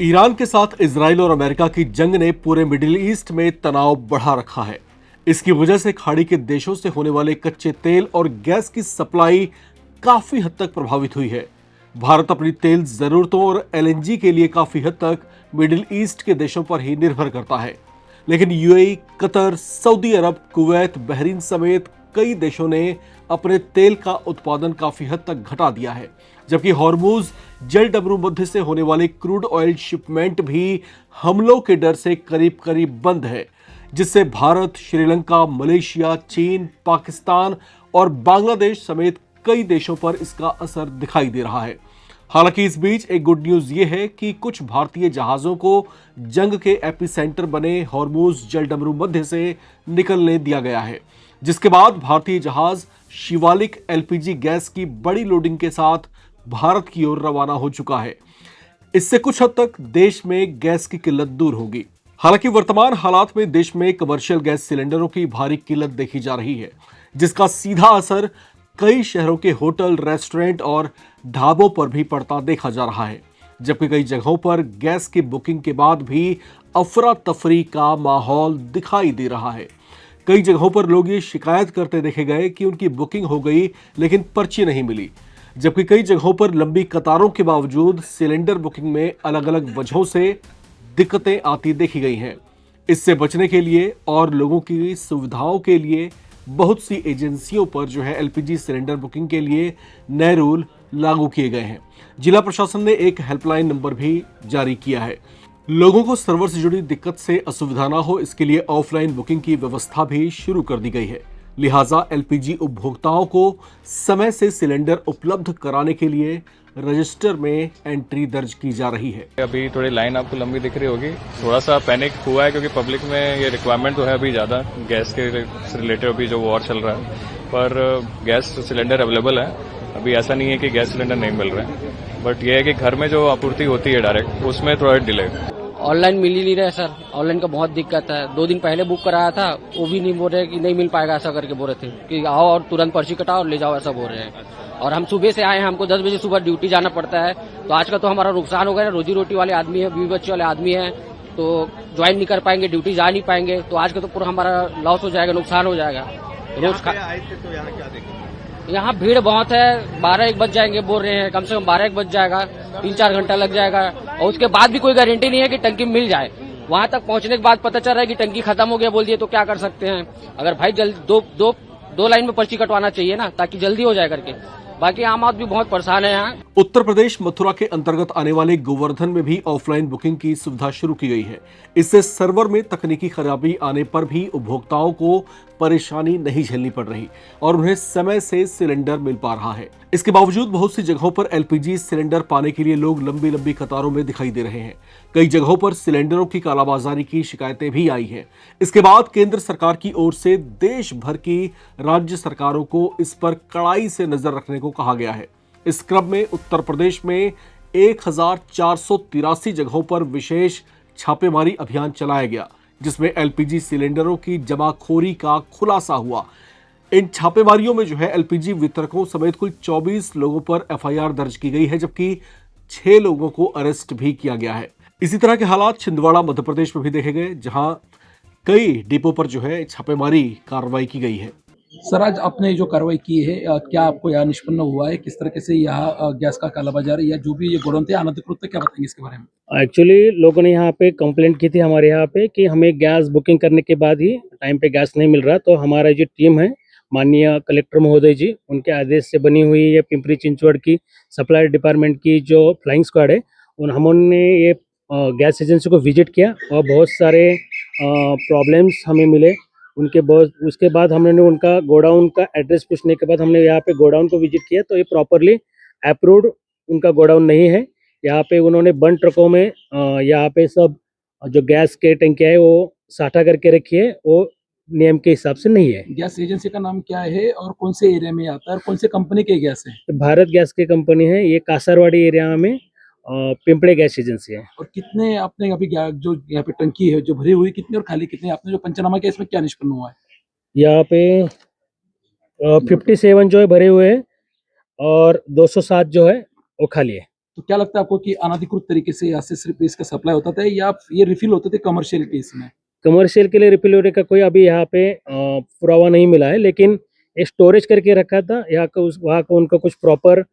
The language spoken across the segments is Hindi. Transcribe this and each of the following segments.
ईरान के साथ इजराइल और अमेरिका की जंग ने पूरे मिडिल ईस्ट में तनाव बढ़ा रखा है। इसकी वजह से खाड़ी के देशों से होने वाले कच्चे तेल और गैस की सप्लाई काफी हद तक प्रभावित हुई है। भारत अपनी तेल जरूरतों और एलएनजी के लिए काफी हद तक मिडिल ईस्ट के देशों पर ही निर्भर करता है, लेकिन यूएई, कतर, सऊदी अरब, कुवैत, बहरीन समेत कई देशों ने अपने तेल का उत्पादन काफी हद तक घटा दिया है, जबकि हॉर्मुज जलडमरू मध्य से होने वाली क्रूड ऑयल शिपमेंट भी हमलों के डर से करीब करीब बंद है, जिससे भारत, श्रीलंका, मलेशिया, चीन, पाकिस्तान और बांग्लादेश समेत कई देशों पर इसका असर दिखाई दे रहा है। हालांकि इस बीच एक गुड न्यूज ये है कि कुछ भारतीय जहाजों को जंग के एपिसेंटर बने हॉर्मुज जलडमरू मध्य से निकलने दिया गया है, जिसके बाद भारतीय जहाज शिवालिक एलपीजी गैस की बड़ी लोडिंग के साथ भारत की ओर रवाना हो चुका है। इससे कुछ हद तक देश में गैस की किल्लत दूर होगी। हालांकि वर्तमान हालात में देश में कमर्शियल गैस सिलेंडरों की भारी किल्लत देखी जा रही है, जिसका सीधा असर कई शहरों के होटल, रेस्टोरेंट और ढाबों पर भी पड़ता देखा जा रहा है, जबकि कई जगहों पर गैस की बुकिंग के बाद भी अफरा तफरी का माहौल दिखाई दे रहा है। कई जगहों पर लोग ये शिकायत करते देखे गए कि उनकी बुकिंग हो गई लेकिन पर्ची नहीं मिली, जबकि कई जगहों पर लंबी कतारों के बावजूद सिलेंडर बुकिंग में अलग अलग वजहों से दिक्कतें आती देखी गई हैं। इससे बचने के लिए और लोगों की सुविधाओं के लिए बहुत सी एजेंसियों पर एलपीजी सिलेंडर बुकिंग के लिए नए रूल लागू किए गए हैं। जिला प्रशासन ने एक हेल्पलाइन नंबर भी जारी किया है। लोगों को सर्वर से जुड़ी दिक्कत से असुविधा ना हो, इसके लिए ऑफलाइन बुकिंग की व्यवस्था भी शुरू कर दी गई है। लिहाजा एलपीजी उपभोक्ताओं को समय से सिलेंडर उपलब्ध कराने के लिए रजिस्टर में एंट्री दर्ज की जा रही है। अभी थोड़ी लाइन आपको लंबी दिख रही होगी, थोड़ा सा पैनिक हुआ है क्योंकि पब्लिक में ये रिक्वायरमेंट तो है अभी ज़्यादा गैस के रिलेटेड, अभी जो वॉर चल रहा है, पर गैस सिलेंडर अवेलेबल है। अभी ऐसा नहीं है कि गैस सिलेंडर नहीं मिल रहा है, बट ये है कि घर में जो आपूर्ति होती है डायरेक्ट, उसमें थोड़ा डिले। ऑनलाइन मिल ही नहीं रहा है सर, ऑनलाइन का बहुत दिक्कत है। 2 दिन पहले बुक कराया था, वो भी नहीं बोल रहे कि नहीं मिल पाएगा, ऐसा करके बोल रहे थे कि आओ और तुरंत पर्ची कटाओ और ले जाओ, ऐसा बोल रहे हैं। और हम सुबह से आए हैं, हमको 10 बजे सुबह ड्यूटी जाना पड़ता है, तो आज का तो हमारा नुकसान हो गया। रोजी रोटी वाले आदमी है, बीवी बच्चे वाले आदमी है, तो ज्वाइन नहीं कर पाएंगे, ड्यूटी जा नहीं पाएंगे, तो आज का तो पूरा हमारा लॉस हो जाएगा, नुकसान हो जाएगा। रोज आए थे तो यहाँ क्या देखा? यहाँ भीड़ बहुत है, 12-1 बज जाएंगे बोल रहे हैं, कम से कम 12-1 बज जाएगा, 3-4 घंटा लग जाएगा। और उसके बाद भी कोई गारंटी नहीं है कि टंकी मिल जाए। वहां तक पहुंचने के बाद पता चल रहा है कि टंकी खत्म हो गया बोल दिए, तो क्या कर सकते हैं। अगर भाई जल्दी दो लाइन में पर्ची कटवाना चाहिए ना, ताकि जल्दी हो जाए करके। बाकी आम आदमी बहुत परेशान है यहाँ। उत्तर प्रदेश मथुरा के अंतर्गत आने वाले गोवर्धन में भी ऑफलाइन बुकिंग की सुविधा शुरू की गई है। इससे सर्वर में तकनीकी खराबी आने पर भी उपभोक्ताओं को परेशानी नहीं झेलनी पड़ रही और उन्हें समय से सिलेंडर मिल पा रहा है। इसके बावजूद बहुत सी जगहों पर एलपीजी सिलेंडर पाने के लिए लोग लंबी लंबी कतारों में दिखाई दे रहे हैं। कई जगहों पर सिलेंडरों की कालाबाजारी की शिकायतें भी आई हैं। इसके बाद केंद्र सरकार की ओर से देश भर की राज्य सरकारों को इस पर कड़ाई से नजर रखने को कहा गया है। इस क्रम में उत्तर प्रदेश में 1483 जगहों पर विशेष छापेमारी अभियान चलाया गया, जिसमें एलपीजी सिलेंडरों की जमाखोरी का खुलासा हुआ। इन छापेमारियों में एलपीजी वितरकों समेत कुल 24 लोगों पर एफआईआर दर्ज की गई है, जबकि 6 लोगों को अरेस्ट भी किया गया है। इसी तरह के हालात छिंदवाड़ा मध्य प्रदेश में भी देखे गए, जहां कई डिपो पर छापेमारी कार्रवाई की गई है। सर, आज आपने जो कार्रवाई की है, क्या आपको यहाँ निष्पन्न हुआ है? किस तरह से यहाँ गैस का कालाबाजारी या जो भी ये गोडाउन थे अनधिकृत थे, क्या बताएंगे इसके बारे में? एक्चुअली लोगों ने यहाँ पे कंप्लेंट की थी हमारे यहाँ पे कि हमें गैस बुकिंग करने के बाद ही टाइम पे गैस नहीं मिल रहा। तो हमारा जो टीम है, माननीय कलेक्टर महोदय जी, उनके आदेश से बनी हुई ये पिंपरी चिंचवड़ की सप्लाई डिपार्टमेंट की जो फ्लाइंग स्क्वाड है, हमने ये गैस एजेंसी को विजिट किया और बहुत सारे प्रॉब्लम्स हमें मिले उनके बहुत। उसके बाद हमने उनका गोडाउन का एड्रेस पूछने के बाद हमने यहाँ पे गोडाउन को विजिट किया, तो ये प्रॉपरली अप्रूव्ड उनका गोडाउन नहीं है। यहाँ पे उन्होंने बंद ट्रकों में यहाँ पे सब जो गैस के टंकियाँ है वो साठा करके रखी है, वो नियम के हिसाब से नहीं है। गैस एजेंसी का नाम क्या है और कौन से एरिया में आता है और कौन से कंपनी के गैस है? तो भारत गैस की कंपनी है, ये कासरवाड़ी एरिया में पिंपड़े गैस एजेंसी है। और कितने आपने अभी जो यहाँ पे टंकी है जो भरी हुई, कितनी और खाली कितनी आपने जो पंचनामा किया, इसमें क्या निष्पन्न हुआ है? यहाँ पे 57 जो है भरे हुए हैं और 207 जो है वो खाली है। तो क्या लगता है आपको कि अनधिकृत तरीके से यहाँ से सिर्फ इसका सप्लाई होता था या ये रिफिल होते थे कमर्शियल के इसमें? कमर्शियल के लिए रिफिल होने का कोई अभी यहाँ पे पुरावा नहीं मिला है, लेकिन स्टोरेज करके रखा था यहाँ का, वहाँ का उनका कुछ प्रॉपर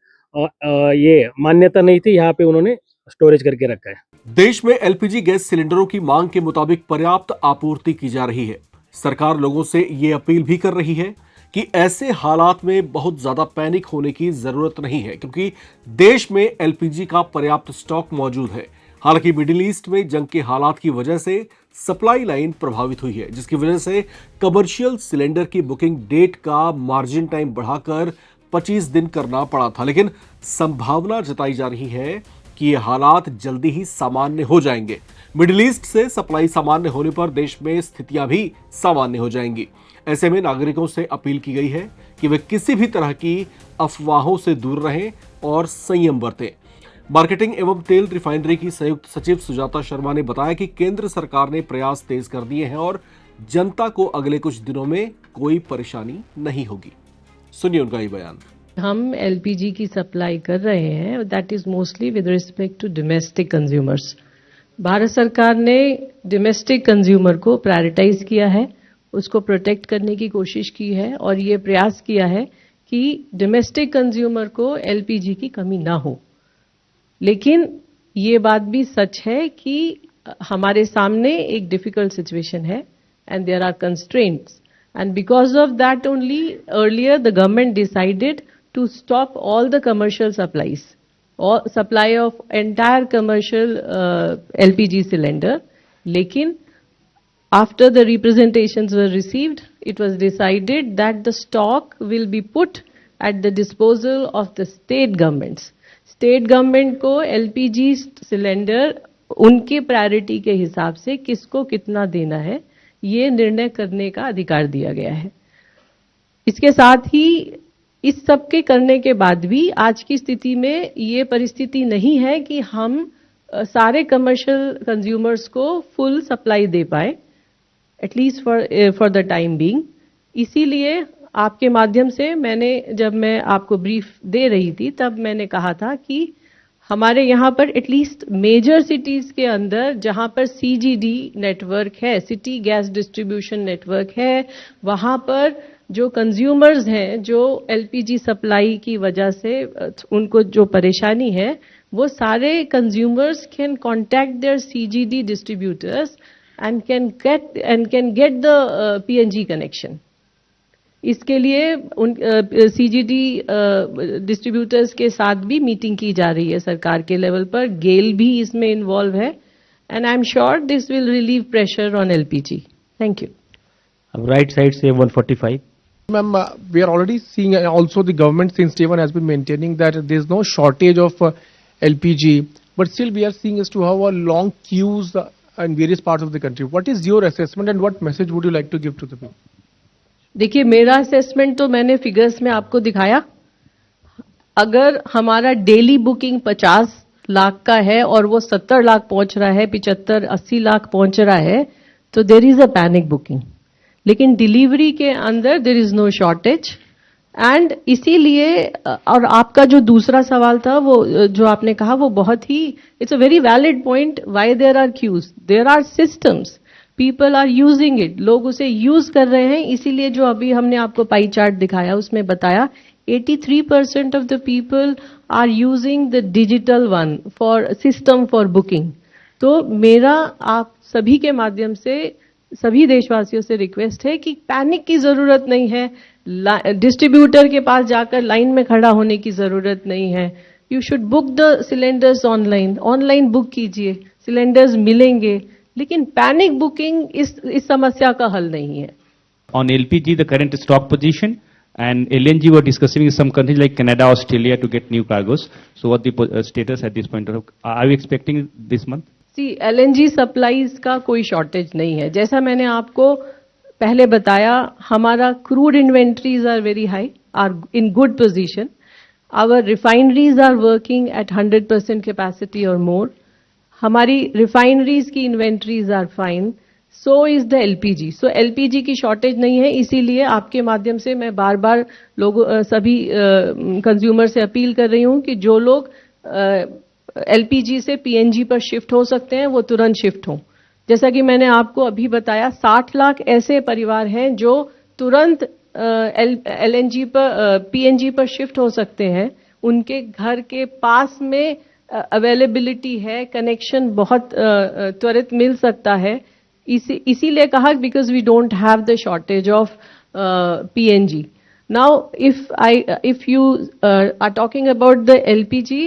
ये मान्यता नहीं थी, यहाँ पे उन्होंने स्टोरेज करके रखा है। देश में एलपीजी गैस सिलेंडरों की मांग के मुताबिक पर्याप्त आपूर्ति की जा रही है। सरकार लोगों से ये अपील भी कर रही है कि ऐसे हालात में बहुत ज्यादा पैनिक होने की जरूरत नहीं है, क्योंकि देश में एलपीजी का पर्याप्त स्टॉक मौजूद है। हालांकि मिडिल ईस्ट में जंग के हालात की वजह से सप्लाई लाइन प्रभावित हुई है, जिसकी वजह से कमर्शियल सिलेंडर की बुकिंग डेट का मार्जिन टाइम बढ़ाकर 25 दिन करना पड़ा था। लेकिन संभावना जताई जा रही है कि ये हालात जल्दी ही सामान्य हो जाएंगे। मिडिल ईस्ट से सप्लाई सामान्य होने पर देश में स्थितियां भी सामान्य हो जाएंगी। ऐसे में नागरिकों से अपील की गई है कि वे किसी भी तरह की अफवाहों से दूर रहें और संयम बरतें। मार्केटिंग एवं तेल रिफाइनरी की संयुक्त सचिव सुजाता शर्मा ने बताया कि केंद्र सरकार ने प्रयास तेज कर दिए हैं और जनता को अगले कुछ दिनों में कोई परेशानी नहीं होगी। सुनिए उनका ये बयान। हम एलपीजी की सप्लाई कर रहे हैं, that is mostly with respect to domestic consumers. Bharat सरकार ने डोमेस्टिक कंज्यूमर को प्रायोरिटाइज किया है, उसको प्रोटेक्ट करने की कोशिश की है और ये प्रयास किया है कि डोमेस्टिक कंज्यूमर को एलपीजी की कमी ना हो। लेकिन ये बात भी सच है कि हमारे सामने एक डिफिकल्ट सिचुएशन है and there are constraints, and because of that only earlier the government decided to stop all the commercial supplies, or supply of entire commercial LPG cylinder. Lekin after the representations were received, it was decided that the stock will be put at the disposal of the state governments. State government को LPG cylinder उनके प्रायोरिटी के हिसाब से किसको कितना देना है ये निर्णय करने का अधिकार दिया गया है। इसके साथ ही इस सब के करने के बाद भी आज की स्थिति में ये परिस्थिति नहीं है कि हम सारे कमर्शियल कंज्यूमर्स को फुल सप्लाई दे पाए, at least for the time being. इसीलिए आपके माध्यम से जब मैं आपको ब्रीफ दे रही थी तब मैंने कहा था कि हमारे यहाँ पर एटलीस्ट मेजर सिटीज के अंदर जहाँ पर सीजीडी नेटवर्क है, सिटी गैस डिस्ट्रीब्यूशन नेटवर्क है, वहाँ पर जो कंज्यूमर्स हैं जो एलपीजी सप्लाई की वजह से उनको जो परेशानी है, वो सारे consumers can contact their CGD distributors and can get the PNG connection. इसके लिए उन सीजीडी डिस्ट्रीब्यूटर्स के साथ भी मीटिंग की जा रही है सरकार के लेवल पर। गेल भी इसमें इन्वॉल्व है and I am sure this will relieve pressure on LPG. Thank you. Right side से 145। Ma'am, we are already seeing also the government since day one has been maintaining that there is no shortage of LPG, but still we are seeing as to how a long queues in various parts of the country. What is your assessment and what message would you like to give to the people? देखिए, मेरा असेसमेंट तो मैंने फिगर्स में आपको दिखाया। अगर हमारा डेली बुकिंग 50 लाख का है और वो 70 लाख पहुंच रहा है, 75-80 लाख पहुंच रहा है, तो there is a panic booking. लेकिन डिलीवरी के अंदर there is no shortage and इसीलिए, और आपका जो दूसरा सवाल था वो जो आपने कहा वो बहुत ही, it's a very valid point. Why there are queues? There are systems, people are using it, लोग उसे यूज कर रहे हैं। इसीलिए जो अभी हमने आपको पाई चार्ट दिखाया उसमें बताया 83% of the people are using the digital one for system for booking. तो मेरा आप सभी के माध्यम से सभी देशवासियों से रिक्वेस्ट है कि पैनिक की जरूरत नहीं है, डिस्ट्रीब्यूटर के पास जाकर लाइन में खड़ा होने की जरूरत नहीं है। You should book the cylinders online book कीजिए, सिलेंडर्स मिलेंगे। लेकिन पैनिक बुकिंग इस समस्या का हल नहीं है। On LPG, the current stock position, and LNG we're discussing with some countries like Canada, Australia to get new cargoes. So what the status at this point? Are you expecting this month? सी एलएनजी सप्लाईज का कोई शॉर्टेज नहीं है। जैसा मैंने आपको पहले बताया, हमारा crude inventories are very high, are in good position. Our refineries are working at 100% capacity और मोर। हमारी रिफाइनरीज की inventories are fine, so is the LPG. So LPG की शॉर्टेज नहीं है। इसीलिए आपके माध्यम से मैं बार बार लोगों सभी कंज्यूमर से अपील कर रही हूं कि जो लोग एलपीजी से पीएनजी पर शिफ्ट हो सकते हैं, वो तुरंत शिफ्ट हों। जैसा कि मैंने आपको अभी बताया, 60 लाख ऐसे परिवार हैं जो तुरंत एलएनजी पर पीएनजी पर शिफ्ट हो सकते हैं। उनके घर के पास में अवेलेबिलिटी है, कनेक्शन बहुत त्वरित मिल सकता है। इसीलिए कहा because we don't have the shortage of PNG. Now if you are talking about the LPG,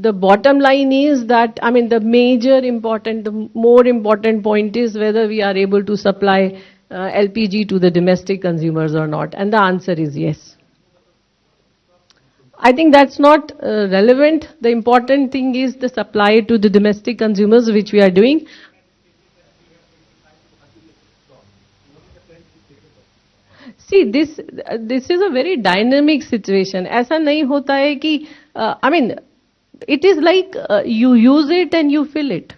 the bottom line is that, I mean, the more important point is whether we are able to supply LPG to the domestic consumers or not, and the answer is yes. I think that's not relevant. The important thing is the supply to the domestic consumers, which we are doing. See, this is a very dynamic situation. ऐसा नहीं होता है कि I mean, it is like you use it and you fill it.